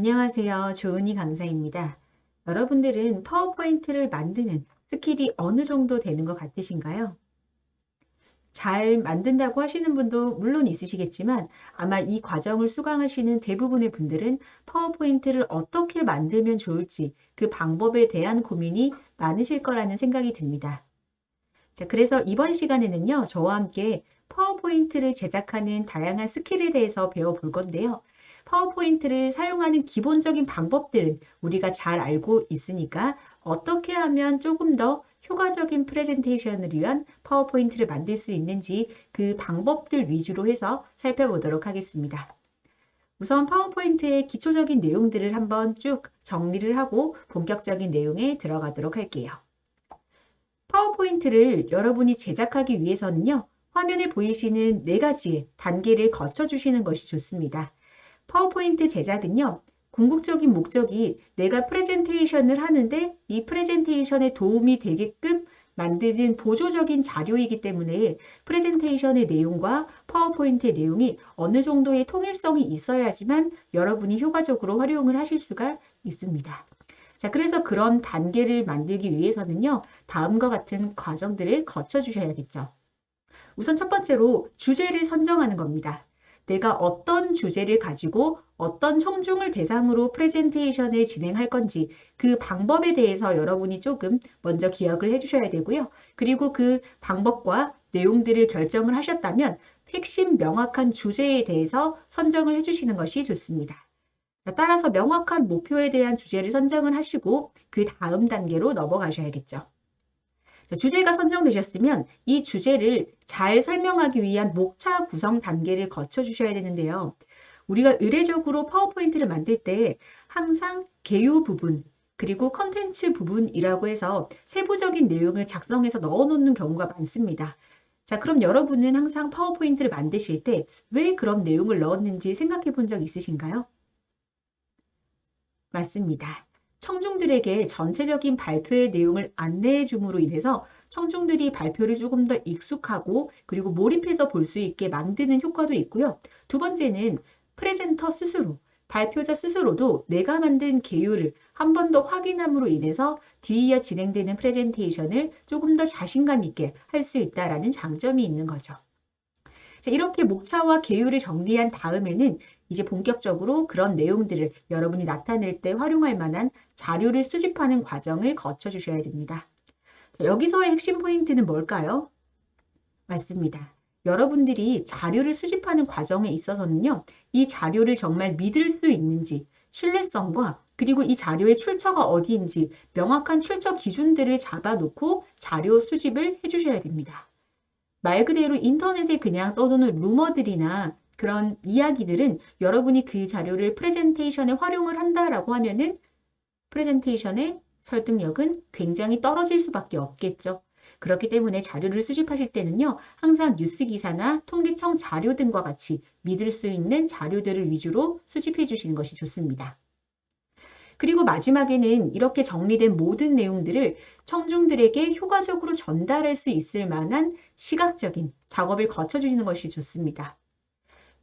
안녕하세요. 조은희 강사입니다. 여러분들은 파워포인트를 만드는 스킬이 어느 정도 되는 것 같으신가요? 잘 만든다고 하시는 분도 물론 있으시겠지만 아마 이 과정을 수강하시는 대부분의 분들은 파워포인트를 어떻게 만들면 좋을지 그 방법에 대한 고민이 많으실 거라는 생각이 듭니다. 자, 그래서 이번 시간에는요, 저와 함께 파워포인트를 제작하는 다양한 스킬에 대해서 배워볼 건데요. 파워포인트를 사용하는 기본적인 방법들은 우리가 잘 알고 있으니까 어떻게 하면 조금 더 효과적인 프레젠테이션을 위한 파워포인트를 만들 수 있는지 그 방법들 위주로 해서 살펴보도록 하겠습니다. 우선 파워포인트의 기초적인 내용들을 한번 쭉 정리를 하고 본격적인 내용에 들어가도록 할게요. 파워포인트를 여러분이 제작하기 위해서는요, 화면에 보이시는 네 가지의 단계를 거쳐주시는 것이 좋습니다. 파워포인트 제작은요, 궁극적인 목적이 내가 프레젠테이션을 하는데 이 프레젠테이션에 도움이 되게끔 만드는 보조적인 자료이기 때문에 프레젠테이션의 내용과 파워포인트의 내용이 어느 정도의 통일성이 있어야지만 여러분이 효과적으로 활용을 하실 수가 있습니다. 자, 그래서 그런 단계를 만들기 위해서는요, 다음과 같은 과정들을 거쳐 주셔야겠죠. 우선 첫 번째로 주제를 선정하는 겁니다. 내가 어떤 주제를 가지고 어떤 청중을 대상으로 프레젠테이션을 진행할 건지 그 방법에 대해서 여러분이 조금 먼저 기억을 해주셔야 되고요. 그리고 그 방법과 내용들을 결정을 하셨다면 핵심 명확한 주제에 대해서 선정을 해주시는 것이 좋습니다. 따라서 명확한 목표에 대한 주제를 선정을 하시고 그 다음 단계로 넘어가셔야겠죠. 자, 주제가 선정되셨으면 이 주제를 잘 설명하기 위한 목차 구성 단계를 거쳐 주셔야 되는데요. 우리가 의례적으로 파워포인트를 만들 때 항상 개요 부분, 그리고 컨텐츠 부분이라고 해서 세부적인 내용을 작성해서 넣어 놓는 경우가 많습니다. 자, 그럼 여러분은 항상 파워포인트를 만드실 때 왜 그런 내용을 넣었는지 생각해 본 적 있으신가요? 맞습니다. 청중들에게 전체적인 발표의 내용을 안내해 줌으로 인해서 청중들이 발표를 조금 더 익숙하고 그리고 몰입해서 볼 수 있게 만드는 효과도 있고요. 두 번째는 프레젠터 스스로, 발표자 스스로도 내가 만든 개요를 한 번 더 확인함으로 인해서 뒤이어 진행되는 프레젠테이션을 조금 더 자신감 있게 할 수 있다라는 장점이 있는 거죠. 자, 이렇게 목차와 계율을 정리한 다음에는 이제 본격적으로 그런 내용들을 여러분이 나타낼 때 활용할 만한 자료를 수집하는 과정을 거쳐 주셔야 됩니다. 자, 여기서의 핵심 포인트는 뭘까요? 맞습니다. 여러분들이 자료를 수집하는 과정에 있어서는요, 이 자료를 정말 믿을 수 있는지, 신뢰성과 그리고 이 자료의 출처가 어디인지 명확한 출처 기준들을 잡아놓고 자료 수집을 해주셔야 됩니다. 말 그대로 인터넷에 그냥 떠도는 루머들이나 그런 이야기들은 여러분이 그 자료를 프레젠테이션에 활용을 한다라고 하면은 프레젠테이션의 설득력은 굉장히 떨어질 수밖에 없겠죠. 그렇기 때문에 자료를 수집하실 때는요, 항상 뉴스 기사나 통계청 자료 등과 같이 믿을 수 있는 자료들을 위주로 수집해 주시는 것이 좋습니다. 그리고 마지막에는 이렇게 정리된 모든 내용들을 청중들에게 효과적으로 전달할 수 있을 만한 시각적인 작업을 거쳐주시는 것이 좋습니다.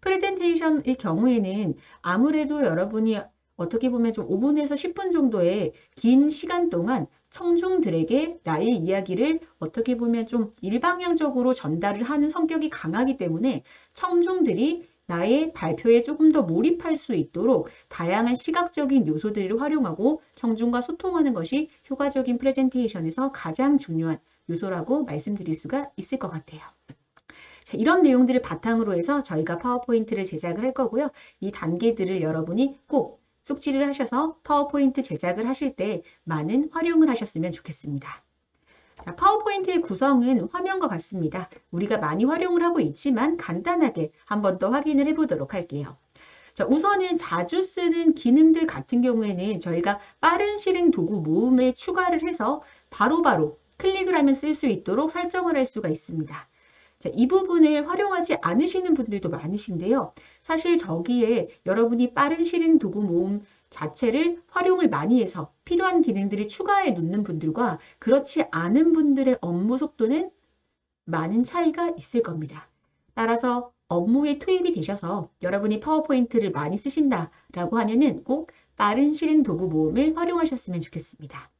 프레젠테이션의 경우에는 아무래도 여러분이 어떻게 보면 좀 5분에서 10분 정도의 긴 시간 동안 청중들에게 나의 이야기를 어떻게 보면 좀 일방향적으로 전달을 하는 성격이 강하기 때문에 청중들이 나의 발표에 조금 더 몰입할 수 있도록 다양한 시각적인 요소들을 활용하고 청중과 소통하는 것이 효과적인 프레젠테이션에서 가장 중요한 요소라고 말씀드릴 수가 있을 것 같아요. 자, 이런 내용들을 바탕으로 해서 저희가 파워포인트를 제작을 할 거고요. 이 단계들을 여러분이 꼭 숙지를 하셔서 파워포인트 제작을 하실 때 많은 활용을 하셨으면 좋겠습니다. 자, 파워포인트의 구성은 화면과 같습니다. 우리가 많이 활용을 하고 있지만 간단하게 한 번 더 확인을 해보도록 할게요. 자, 우선은 자주 쓰는 기능들 같은 경우에는 저희가 빠른 실행 도구 모음에 추가를 해서 바로바로 클릭을 하면 쓸 수 있도록 설정을 할 수가 있습니다. 자, 이 부분을 활용하지 않으시는 분들도 많으신데요. 사실 저기에 여러분이 빠른 실행 도구 모음 자체를 활용을 많이 해서 필요한 기능들을 추가해 놓는 분들과 그렇지 않은 분들의 업무 속도는 많은 차이가 있을 겁니다. 따라서 업무에 투입이 되셔서 여러분이 파워포인트를 많이 쓰신다라고 하면은 꼭 빠른 실행 도구 모음을 활용하셨으면 좋겠습니다.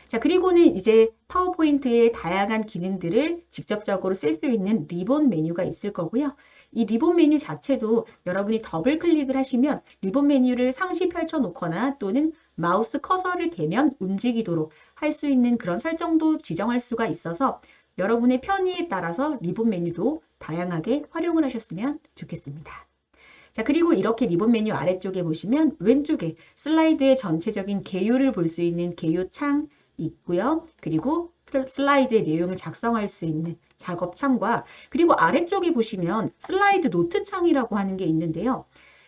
자, 그리고는 이제 파워포인트의 다양한 기능들을 직접적으로 쓸 수 있는 리본 메뉴가 있을 거고요. 이 리본 메뉴 자체도 여러분이 더블 클릭을 하시면 리본 메뉴를 상시 펼쳐 놓거나 또는 마우스 커서를 대면 움직이도록 할 수 있는 그런 설정도 지정할 수가 있어서 여러분의 편의에 따라서 리본 메뉴도 다양하게 활용을 하셨으면 좋겠습니다. 자, 그리고 이렇게 리본 메뉴 아래쪽에 보시면 왼쪽에 슬라이드의 전체적인 개요를 볼 수 있는 개요 창 있고요. 그리고 슬라이드의 내용을 작성할 수 있는 작업 창과 그리고 아래쪽에 보시면 슬라이드 노트 창이라고 하는 게 있는데요.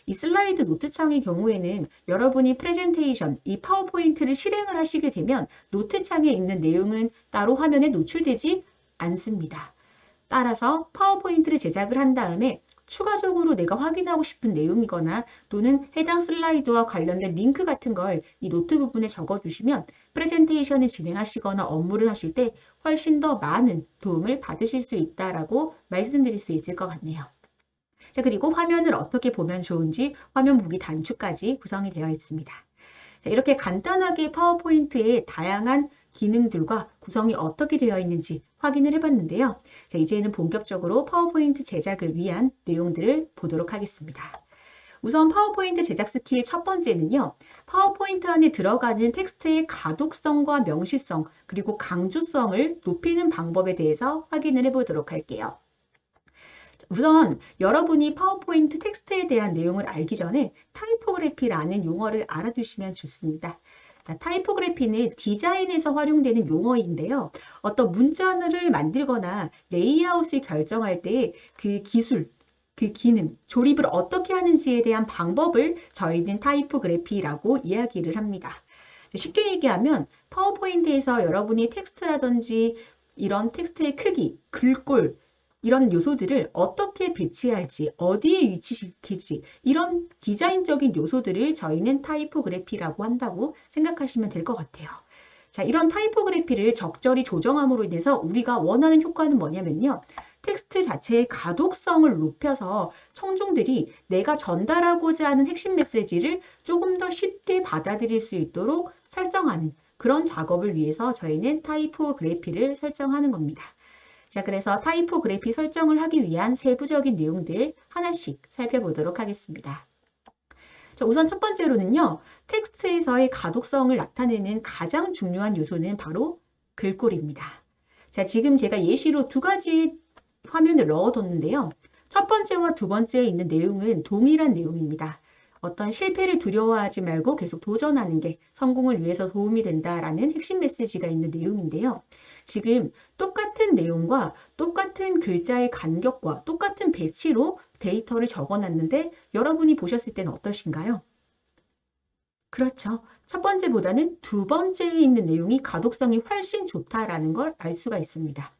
이 슬라이드 노트 창의 경우에는 여러분이 프레젠테이션, 이 파워포인트를 실행을 하시게 되면 노트 창에 있는 내용은 따로 화면에 노출되지 않습니다. 따라서 파워포인트를 제작을 한 다음에 추가적으로 내가 확인하고 싶은 내용이거나 또는 해당 슬라이드와 관련된 링크 같은 걸 이 노트 부분에 적어두시면 프레젠테이션을 진행하시거나 업무를 하실 때 훨씬 더 많은 도움을 받으실 수 있다라고 말씀드릴 수 있을 것 같네요. 자, 그리고 화면을 어떻게 보면 좋은지 화면 보기 단추까지 구성이 되어 있습니다. 자, 이렇게 간단하게 파워포인트의 다양한 기능들과 구성이 어떻게 되어 있는지 확인을 해봤는데요. 자, 이제는 본격적으로 파워포인트 제작을 위한 내용들을 보도록 하겠습니다. 우선 파워포인트 제작 스킬 첫 번째는요. 파워포인트 안에 들어가는 텍스트의 가독성과 명시성 그리고 강조성을 높이는 방법에 대해서 확인을 해보도록 할게요. 우선 여러분이 파워포인트 텍스트에 대한 내용을 알기 전에 타이포그래피라는 용어를 알아두시면 좋습니다. 자, 타이포그래피는 디자인에서 활용되는 용어인데요. 어떤 문자를 만들거나 레이아웃을 결정할 때 그 기술, 그 기능, 조립을 어떻게 하는지에 대한 방법을 저희는 타이포그래피라고 이야기를 합니다. 쉽게 얘기하면 파워포인트에서 여러분이 텍스트라든지 이런 텍스트의 크기, 글꼴, 이런 요소들을 어떻게 배치할지, 어디에 위치시킬지 이런 디자인적인 요소들을 저희는 타이포그래피라고 한다고 생각하시면 될 것 같아요. 자, 이런 타이포그래피를 적절히 조정함으로 인해서 우리가 원하는 효과는 뭐냐면요. 텍스트 자체의 가독성을 높여서 청중들이 내가 전달하고자 하는 핵심 메시지를 조금 더 쉽게 받아들일 수 있도록 설정하는 그런 작업을 위해서 저희는 타이포그래피를 설정하는 겁니다. 자, 그래서 타이포그래피 설정을 하기 위한 세부적인 내용들 하나씩 살펴보도록 하겠습니다. 자, 우선 첫 번째로는요. 텍스트에서의 가독성을 나타내는 가장 중요한 요소는 바로 글꼴입니다. 자, 지금 제가 예시로 두 가지 화면을 넣어뒀는데요. 첫 번째와 두 번째에 있는 내용은 동일한 내용입니다. 어떤 실패를 두려워하지 말고 계속 도전하는 게 성공을 위해서 도움이 된다라는 핵심 메시지가 있는 내용인데요. 지금 똑같은 내용과 똑같은 글자의 간격과 똑같은 배치로 데이터를 적어놨는데 여러분이 보셨을 때는 어떠신가요? 그렇죠. 첫 번째보다는 두 번째에 있는 내용이 가독성이 훨씬 좋다라는 걸 알 수가 있습니다.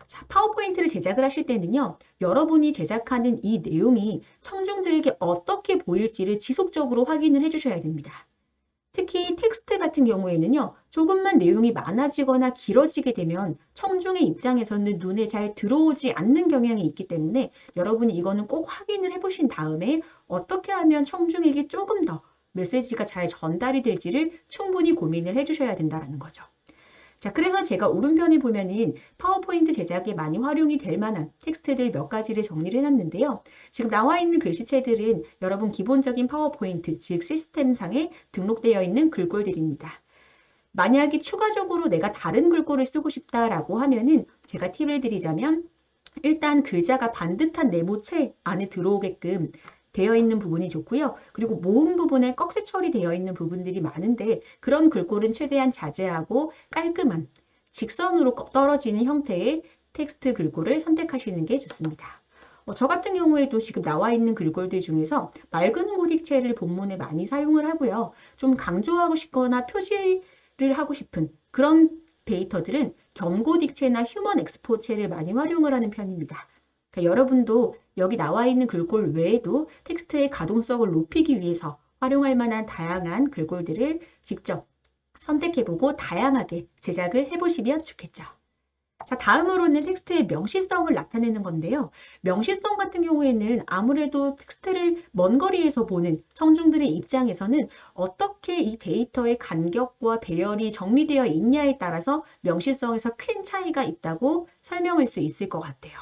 자, 파워포인트를 제작을 하실 때는요, 여러분이 제작하는 이 내용이 청중들에게 어떻게 보일지를 지속적으로 확인을 해주셔야 됩니다. 특히 텍스트 같은 경우에는요, 조금만 내용이 많아지거나 길어지게 되면 청중의 입장에서는 눈에 잘 들어오지 않는 경향이 있기 때문에 여러분이 이거는 꼭 확인을 해보신 다음에 어떻게 하면 청중에게 조금 더 메시지가 잘 전달이 될지를 충분히 고민을 해주셔야 된다는 거죠. 자, 그래서 제가 오른편에 보면은 파워포인트 제작에 많이 활용이 될 만한 텍스트들 몇 가지를 정리를 해놨는데요. 지금 나와 있는 글씨체들은 여러분 기본적인 파워포인트, 즉 시스템상에 등록되어 있는 글꼴들입니다. 만약에 추가적으로 내가 다른 글꼴을 쓰고 싶다라고 하면은 제가 팁을 드리자면 일단 글자가 반듯한 네모체 안에 들어오게끔 되어 있는 부분이 좋고요. 그리고 모음 부분에 꺽쇠 처리되어 있는 부분들이 많은데 그런 글꼴은 최대한 자제하고 깔끔한 직선으로 떨어지는 형태의 텍스트 글꼴을 선택하시는 게 좋습니다. 저 같은 경우에도 지금 나와 있는 글꼴들 중에서 맑은 고딕체를 본문에 많이 사용을 하고요. 좀 강조하고 싶거나 표시를 하고 싶은 그런 데이터들은 경고딕체나 휴먼 엑스포체를 많이 활용을 하는 편입니다. 그러니까 여러분도 여기 나와 있는 글꼴 외에도 텍스트의 가동성을 높이기 위해서 활용할 만한 다양한 글꼴들을 직접 선택해보고 다양하게 제작을 해보시면 좋겠죠. 자, 다음으로는 텍스트의 명시성을 나타내는 건데요. 명시성 같은 경우에는 아무래도 텍스트를 먼 거리에서 보는 청중들의 입장에서는 어떻게 이 데이터의 간격과 배열이 정리되어 있냐에 따라서 명시성에서 큰 차이가 있다고 설명할 수 있을 것 같아요.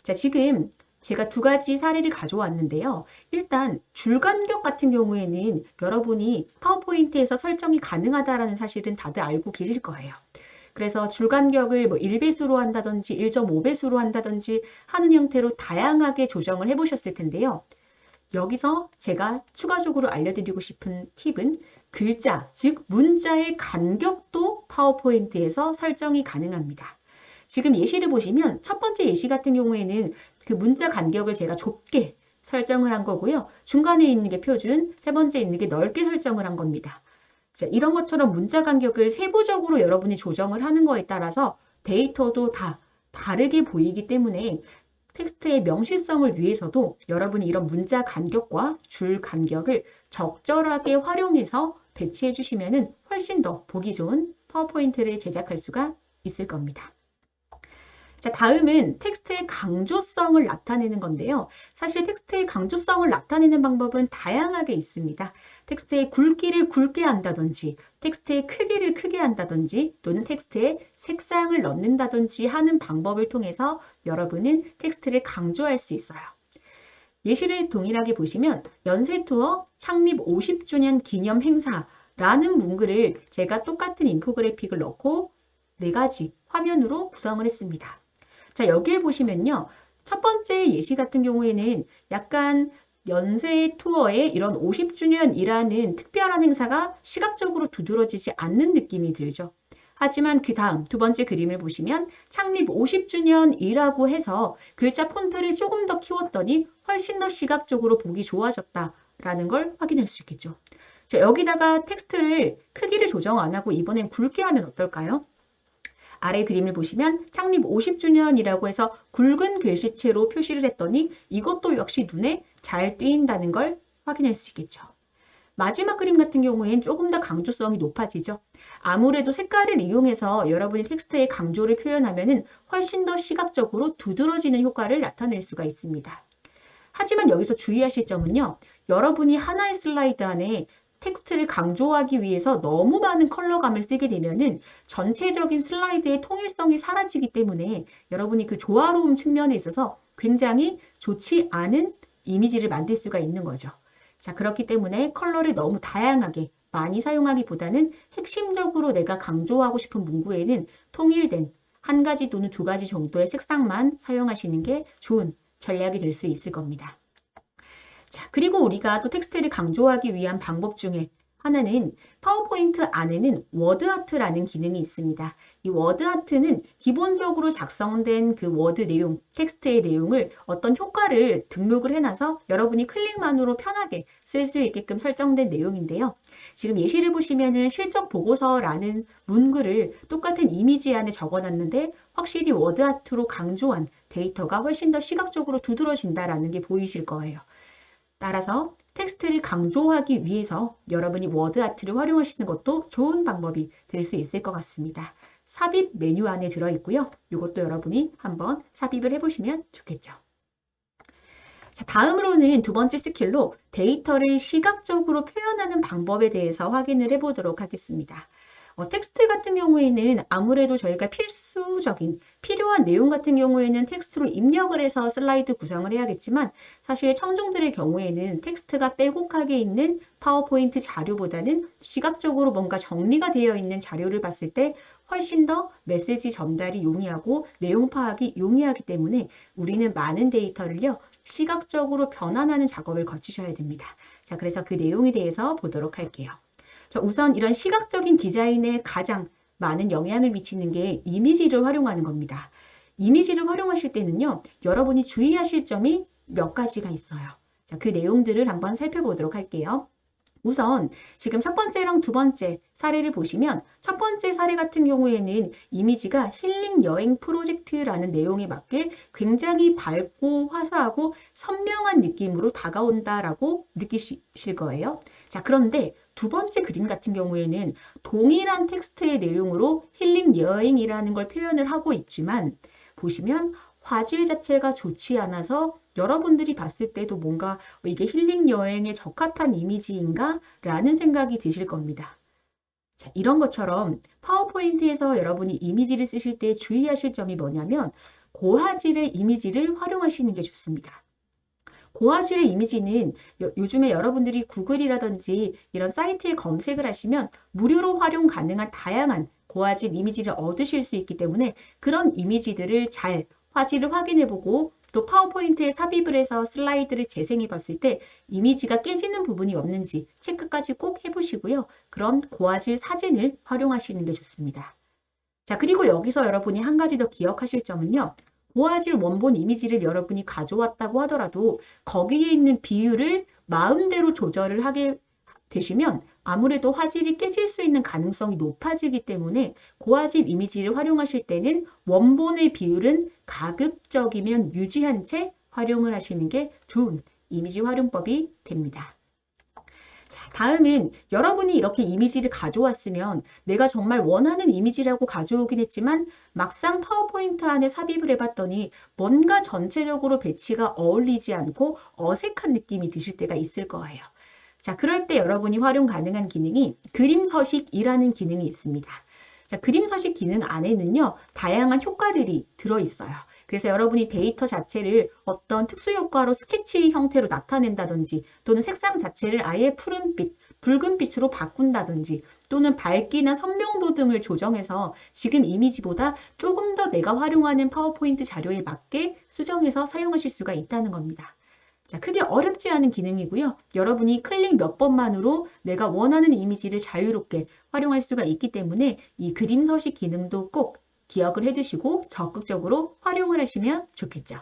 자, 지금 제가 두 가지 사례를 가져왔는데요. 일단 줄 간격 같은 경우에는 여러분이 파워포인트에서 설정이 가능하다라는 사실은 다들 알고 계실 거예요. 그래서 줄 간격을 뭐 1배수로 한다든지 1.5배수로 한다든지 하는 형태로 다양하게 조정을 해보셨을 텐데요. 여기서 제가 추가적으로 알려드리고 싶은 팁은 글자, 즉 문자의 간격도 파워포인트에서 설정이 가능합니다. 지금 예시를 보시면 첫 번째 예시 같은 경우에는 그 문자 간격을 제가 좁게 설정을 한 거고요. 중간에 있는 게 표준, 세 번째 있는 게 넓게 설정을 한 겁니다. 자, 이런 것처럼 문자 간격을 세부적으로 여러분이 조정을 하는 거에 따라서 데이터도 다 다르게 보이기 때문에 텍스트의 명시성을 위해서도 여러분이 이런 문자 간격과 줄 간격을 적절하게 활용해서 배치해 주시면 훨씬 더 보기 좋은 파워포인트를 제작할 수가 있을 겁니다. 자, 다음은 텍스트의 강조성을 나타내는 건데요. 사실 텍스트의 강조성을 나타내는 방법은 다양하게 있습니다. 텍스트의 굵기를 굵게 한다든지, 텍스트의 크기를 크게 한다든지, 또는 텍스트에 색상을 넣는다든지 하는 방법을 통해서 여러분은 텍스트를 강조할 수 있어요. 예시를 동일하게 보시면 연세투어 창립 50주년 기념 행사라는 문구를 제가 똑같은 인포그래픽을 넣고 4가지 화면으로 구성을 했습니다. 자, 여기를 보시면요. 첫 번째 예시 같은 경우에는 약간 연세 투어의 이런 50주년이라는 특별한 행사가 시각적으로 두드러지지 않는 느낌이 들죠. 하지만 그 다음 두 번째 그림을 보시면 창립 50주년이라고 해서 글자 폰트를 조금 더 키웠더니 훨씬 더 시각적으로 보기 좋아졌다라는 걸 확인할 수 있겠죠. 자, 여기다가 텍스트를 크기를 조정 안 하고 이번엔 굵게 하면 어떨까요? 아래 그림을 보시면 창립 50주년이라고 해서 굵은 글씨체로 표시를 했더니 이것도 역시 눈에 잘 띄인다는 걸 확인할 수 있겠죠. 마지막 그림 같은 경우엔 조금 더 강조성이 높아지죠. 아무래도 색깔을 이용해서 여러분이 텍스트의 강조를 표현하면 훨씬 더 시각적으로 두드러지는 효과를 나타낼 수가 있습니다. 하지만 여기서 주의하실 점은요. 여러분이 하나의 슬라이드 안에 텍스트를 강조하기 위해서 너무 많은 컬러감을 쓰게 되면은 전체적인 슬라이드의 통일성이 사라지기 때문에 여러분이 그 조화로움 측면에 있어서 굉장히 좋지 않은 이미지를 만들 수가 있는 거죠. 자, 그렇기 때문에 컬러를 너무 다양하게 많이 사용하기보다는 핵심적으로 내가 강조하고 싶은 문구에는 통일된 한 가지 또는 두 가지 정도의 색상만 사용하시는 게 좋은 전략이 될 수 있을 겁니다. 자, 그리고 우리가 또 텍스트를 강조하기 위한 방법 중에 하나는 파워포인트 안에는 워드아트라는 기능이 있습니다. 이 워드아트는 기본적으로 작성된 그 워드 내용, 텍스트의 내용을 어떤 효과를 등록을 해놔서 여러분이 클릭만으로 편하게 쓸 수 있게끔 설정된 내용인데요. 지금 예시를 보시면은 실적 보고서라는 문구를 똑같은 이미지 안에 적어놨는데 확실히 워드아트로 강조한 데이터가 훨씬 더 시각적으로 두드러진다라는 게 보이실 거예요. 따라서 텍스트를 강조하기 위해서 여러분이 워드아트를 활용하시는 것도 좋은 방법이 될 수 있을 것 같습니다. 삽입 메뉴 안에 들어있고요. 이것도 여러분이 한번 삽입을 해보시면 좋겠죠. 자, 다음으로는 두 번째 스킬로 데이터를 시각적으로 표현하는 방법에 대해서 확인을 해보도록 하겠습니다. 텍스트 같은 경우에는 아무래도 저희가 필수적인 필요한 내용 같은 경우에는 텍스트로 입력을 해서 슬라이드 구성을 해야겠지만 사실 청중들의 경우에는 텍스트가 빼곡하게 있는 파워포인트 자료보다는 시각적으로 뭔가 정리가 되어 있는 자료를 봤을 때 훨씬 더 메시지 전달이 용이하고 내용 파악이 용이하기 때문에 우리는 많은 데이터를요 시각적으로 변환하는 작업을 거치셔야 됩니다. 자, 그래서 그 내용에 대해서 보도록 할게요. 자, 우선 이런 시각적인 디자인에 가장 많은 영향을 미치는 게 이미지를 활용하는 겁니다. 이미지를 활용하실 때는요, 여러분이 주의하실 점이 몇 가지가 있어요. 자, 그 내용들을 한번 살펴보도록 할게요. 우선 지금 첫 번째랑 두 번째 사례를 보시면 첫 번째 사례 같은 경우에는 이미지가 힐링 여행 프로젝트라는 내용에 맞게 굉장히 밝고 화사하고 선명한 느낌으로 다가온다라고 느끼실 거예요. 자, 그런데 두 번째 그림 같은 경우에는 동일한 텍스트의 내용으로 힐링 여행이라는 걸 표현을 하고 있지만 보시면 화질 자체가 좋지 않아서 여러분들이 봤을 때도 뭔가 이게 힐링 여행에 적합한 이미지인가? 라는 생각이 드실 겁니다. 자, 이런 것처럼 파워포인트에서 여러분이 이미지를 쓰실 때 주의하실 점이 뭐냐면 고화질의 이미지를 활용하시는 게 좋습니다. 고화질의 이미지는 요즘에 여러분들이 구글이라든지 이런 사이트에 검색을 하시면 무료로 활용 가능한 다양한 고화질 이미지를 얻으실 수 있기 때문에 그런 이미지들을 잘 화질을 확인해보고 또 파워포인트에 삽입을 해서 슬라이드를 재생해 봤을 때 이미지가 깨지는 부분이 없는지 체크까지 꼭 해보시고요. 그런 고화질 사진을 활용하시는 게 좋습니다. 자, 그리고 여기서 여러분이 한 가지 더 기억하실 점은요. 고화질 원본 이미지를 여러분이 가져왔다고 하더라도 거기에 있는 비율을 마음대로 조절을 하게 되시면 아무래도 화질이 깨질 수 있는 가능성이 높아지기 때문에 고화질 이미지를 활용하실 때는 원본의 비율은 가급적이면 유지한 채 활용을 하시는 게 좋은 이미지 활용법이 됩니다. 자, 다음은 여러분이 이렇게 이미지를 가져왔으면 내가 정말 원하는 이미지라고 가져오긴 했지만 막상 파워포인트 안에 삽입을 해봤더니 뭔가 전체적으로 배치가 어울리지 않고 어색한 느낌이 드실 때가 있을 거예요. 자, 그럴 때 여러분이 활용 가능한 기능이 그림 서식이라는 기능이 있습니다. 자, 그림 서식 기능 안에는요, 다양한 효과들이 들어있어요. 그래서 여러분이 데이터 자체를 어떤 특수 효과로 스케치 형태로 나타낸다든지 또는 색상 자체를 아예 푸른빛, 붉은빛으로 바꾼다든지 또는 밝기나 선명도 등을 조정해서 지금 이미지보다 조금 더 내가 활용하는 파워포인트 자료에 맞게 수정해서 사용하실 수가 있다는 겁니다. 자, 크게 어렵지 않은 기능이고요. 여러분이 클릭 몇 번만으로 내가 원하는 이미지를 자유롭게 활용할 수가 있기 때문에 이 그림 서식 기능도 꼭 기억을 해두시고 적극적으로 활용을 하시면 좋겠죠.